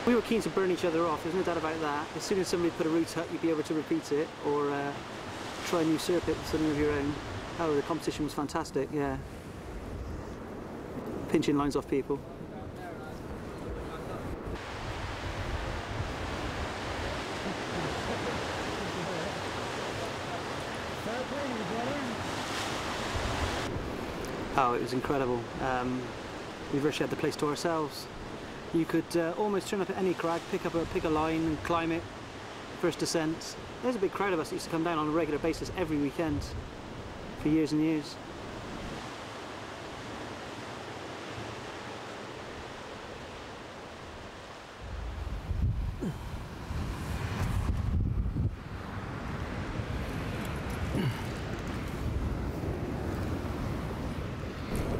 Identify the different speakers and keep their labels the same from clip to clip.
Speaker 1: We were keen to burn each other off, there's no doubt about that. As soon as somebody put a route hut, you'd be able to repeat it or try and usurp it with something of your own. Oh, the competition was fantastic, yeah. Pinching lines off people. Oh, it was incredible. We virtually had the place to ourselves. You could almost turn up at any crag, pick a line and climb it. First descent. There's a big crowd of us that used to come down on a regular basis every weekend for years and years.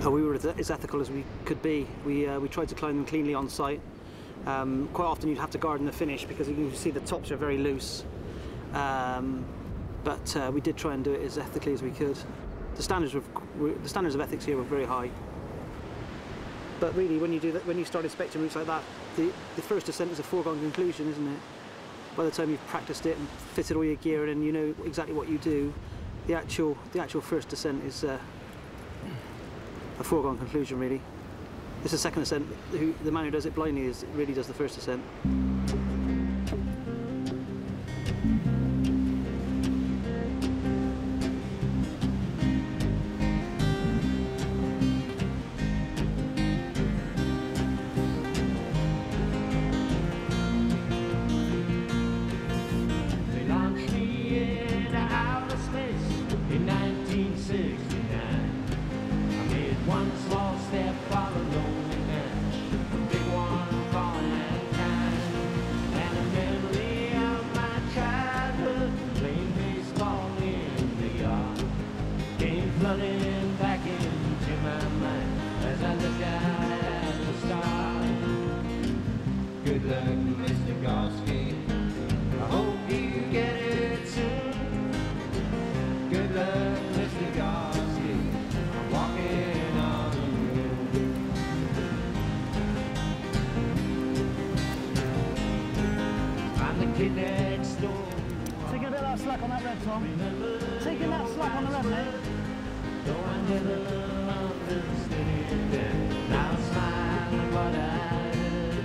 Speaker 1: We were as ethical as we could be. We tried to climb them cleanly on site. Quite often you'd have to garden the finish because you can see the tops are very loose. But we did try and do it as ethically as we could. The standards of ethics here were very high. But really, when you start inspecting routes like that, the first descent is a foregone conclusion, isn't it? By the time you've practiced it and fitted all your gear in and you know exactly what you do, the actual first descent is a foregone conclusion, really. It's the second descent. The man who does it blindly really does the first descent.
Speaker 2: They launched me into outer space in 1969. One small step for a lonely match, a big one for mankind, and a memory of my childhood, playing baseball in the yard, came flooding back into my mind as I looked out at the stars. Good luck, Mr. Gorsky, I hope you get it soon. Good luck, Mr. Gorsky, I'm walking. Kid next door.
Speaker 3: Taking a bit of that slack on that red, Tom. Taking that slack on the red, mate.
Speaker 2: Though I never understood it, now I smile at what I did.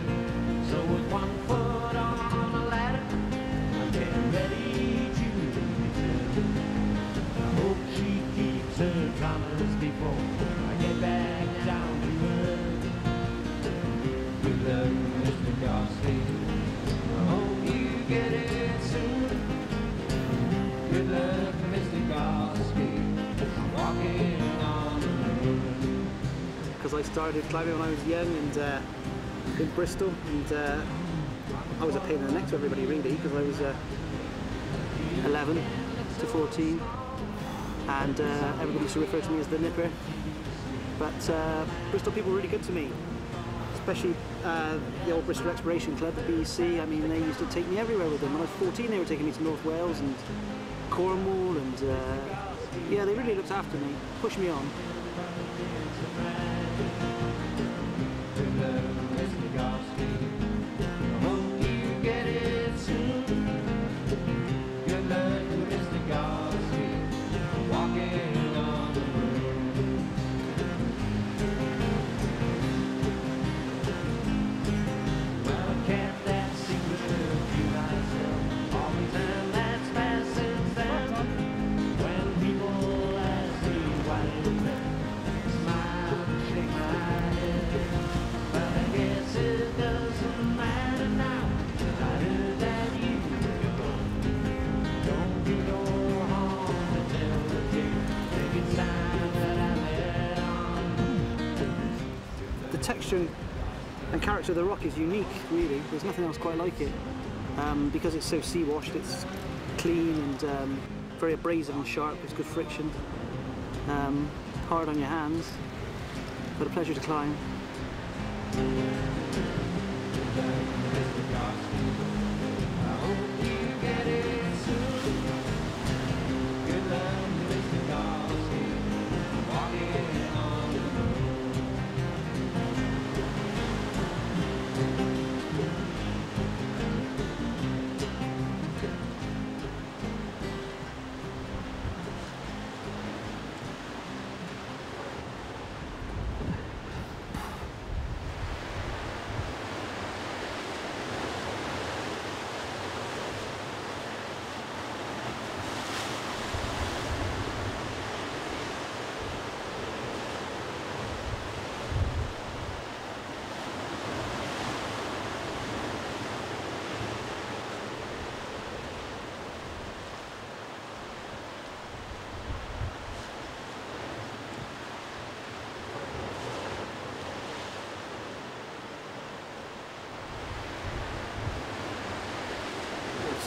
Speaker 2: So with one foot on the ladder, I'm getting ready to return. I hope she keeps her promise before I get back down to earth. Good luck, Mr. Gorsky. Get it soon. Good luck, Mr. Gorsky. I'm walking on the moon.
Speaker 1: Because I started climbing when I was young and in Bristol, and I was a pain in the neck to everybody really, because I was 11 to 14, and everybody used to refer to me as the nipper. But Bristol people were really good to me. Especially the old Bristol Exploration Club, the BEC. I mean, they used to take me everywhere with them. When I was 14, they were taking me to North Wales and Cornwall, and yeah, they really looked after me, pushed me on. Texture and character of the rock is unique, really. There's nothing else quite like it. Because it's so sea-washed, it's clean and very abrasive and sharp. It's good friction. Hard on your hands, but a pleasure to climb.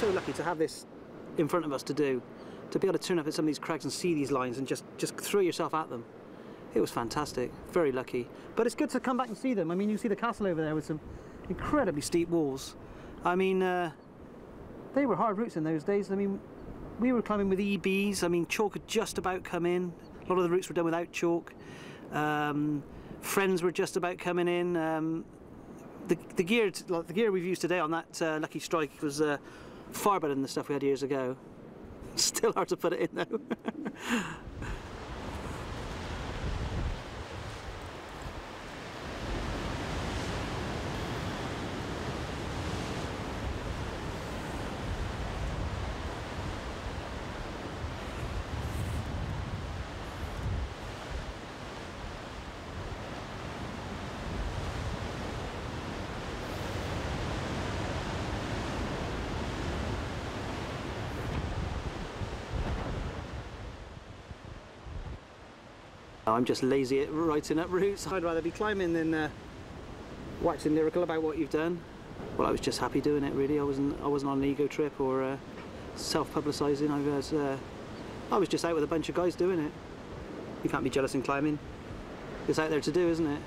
Speaker 1: so lucky to have this in front of us to do, to be able to turn up at some of these crags and see these lines and just throw yourself at them. It was fantastic, very lucky. But it's good to come back and see them. I mean, you see the castle over there with some incredibly steep walls. I mean, they were hard routes in those days. I mean, we were climbing with EBs. I mean, chalk had just about come in. A lot of the routes were done without chalk. Friends were just about coming in. The gear we've used today on that Lucky Strike was far better than the stuff we had years ago. Still hard to put it in though. I'm just lazy at writing up routes. I'd rather be climbing than waxing lyrical about what you've done. Well, I was just happy doing it really. I wasn't on an ego trip or self-publicising. I was just out with a bunch of guys doing it. You can't be jealous in climbing. It's out there to do, isn't it?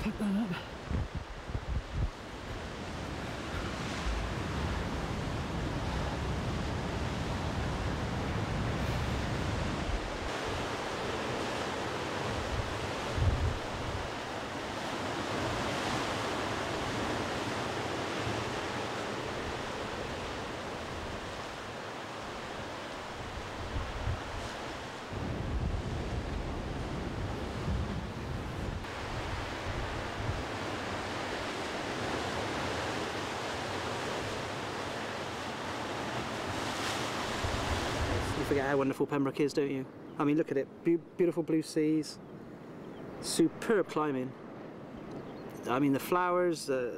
Speaker 1: Pick that up. Forget how wonderful Pembroke is, don't you? I mean, look at it. Beautiful blue seas, superb climbing. I mean, the flowers, the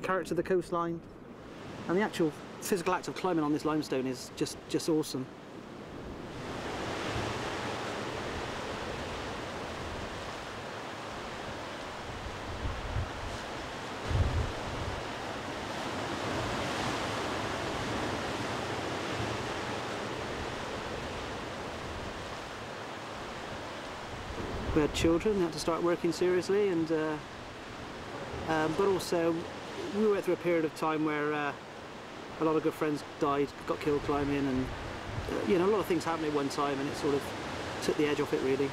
Speaker 1: character of the coastline, and the actual physical act of climbing on this limestone is just awesome. We had children, we had to start working seriously, and but also we went through a period of time where a lot of good friends died, got killed climbing, and you know, a lot of things happened at one time, and it sort of took the edge off it really.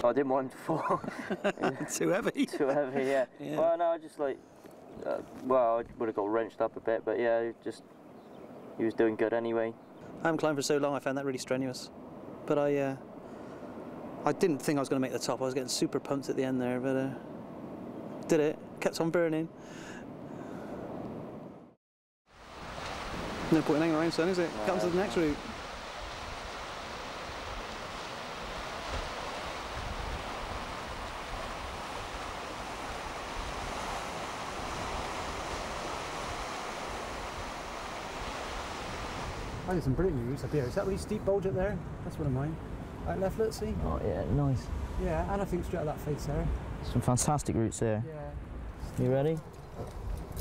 Speaker 4: I didn't want him to fall.
Speaker 1: Too heavy.
Speaker 4: Too heavy, yeah. Well, no, I just like, well, I would have got wrenched up a bit, but yeah, he was doing good anyway.
Speaker 1: I haven't climbed for so long, I found that really strenuous. But I didn't think I was going to make the top. I was getting super pumped at the end there, but did it. Kept on burning. No point in hanging around, son, is it? Get on to the next route. I did some brilliant routes up here. Is that really steep bulge up there? That's one of mine. Right left, let's see.
Speaker 4: Oh yeah, nice.
Speaker 1: Yeah, and I think straight out that face there.
Speaker 4: Some fantastic routes there.
Speaker 1: Yeah.
Speaker 4: You ready?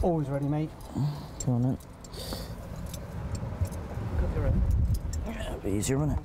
Speaker 1: Always ready, mate.
Speaker 4: Come on then.
Speaker 1: Got your own.
Speaker 4: Yeah, it'll be easier, won't it?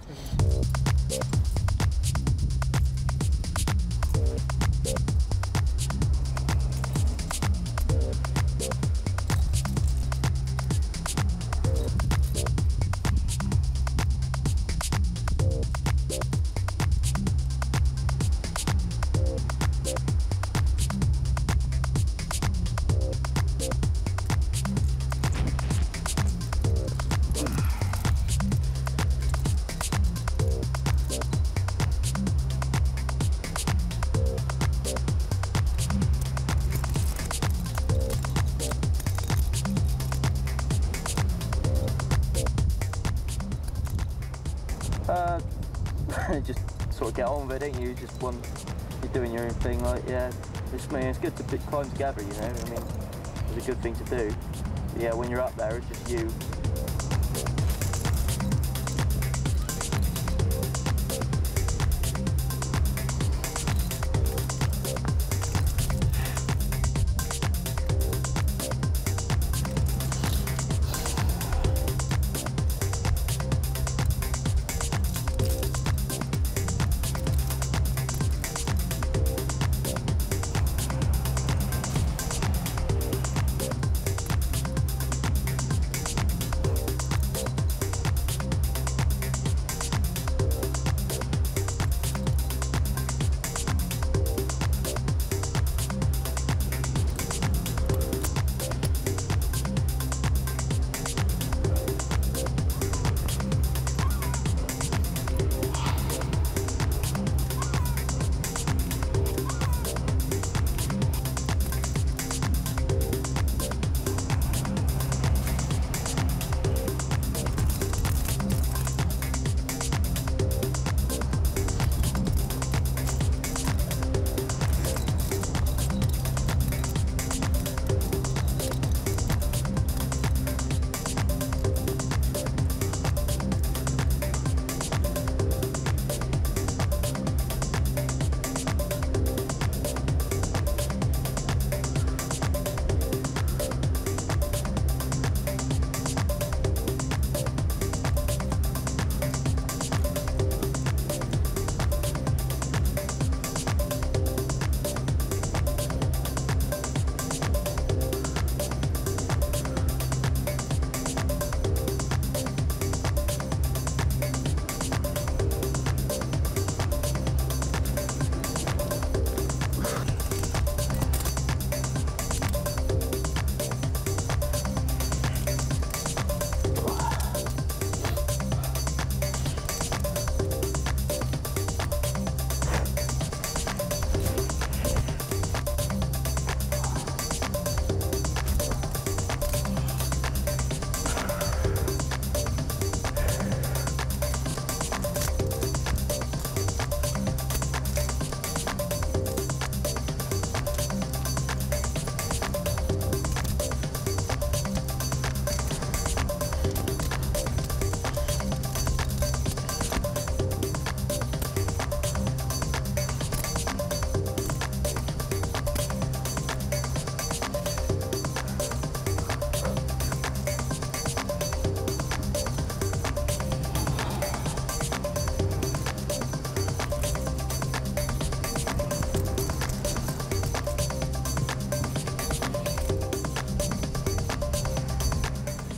Speaker 4: Just sort of get on with it, don't you? Just you're doing your own thing, like, yeah. It's good to climb together, you know. I mean, it's a good thing to do. But yeah, when you're up there, it's just you.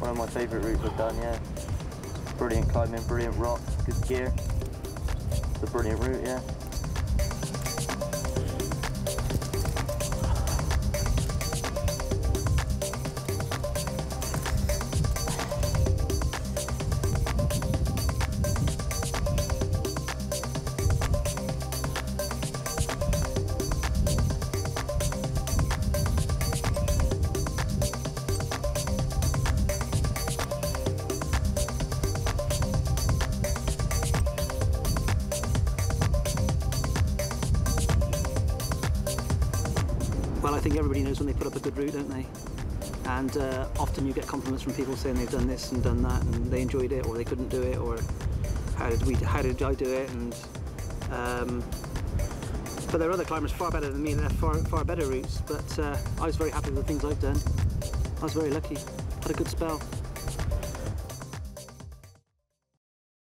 Speaker 4: One of my favourite routes I've done, yeah. Brilliant climbing, brilliant rock, good gear. It's a brilliant route, yeah.
Speaker 1: Well, I think everybody knows when they put up a good route, don't they? And often you get compliments from people saying they've done this and done that, and they enjoyed it, or they couldn't do it, or how did I do it? And but there are other climbers far better than me. They're far better routes. But I was very happy with the things I've done. I was very lucky. Had a good spell.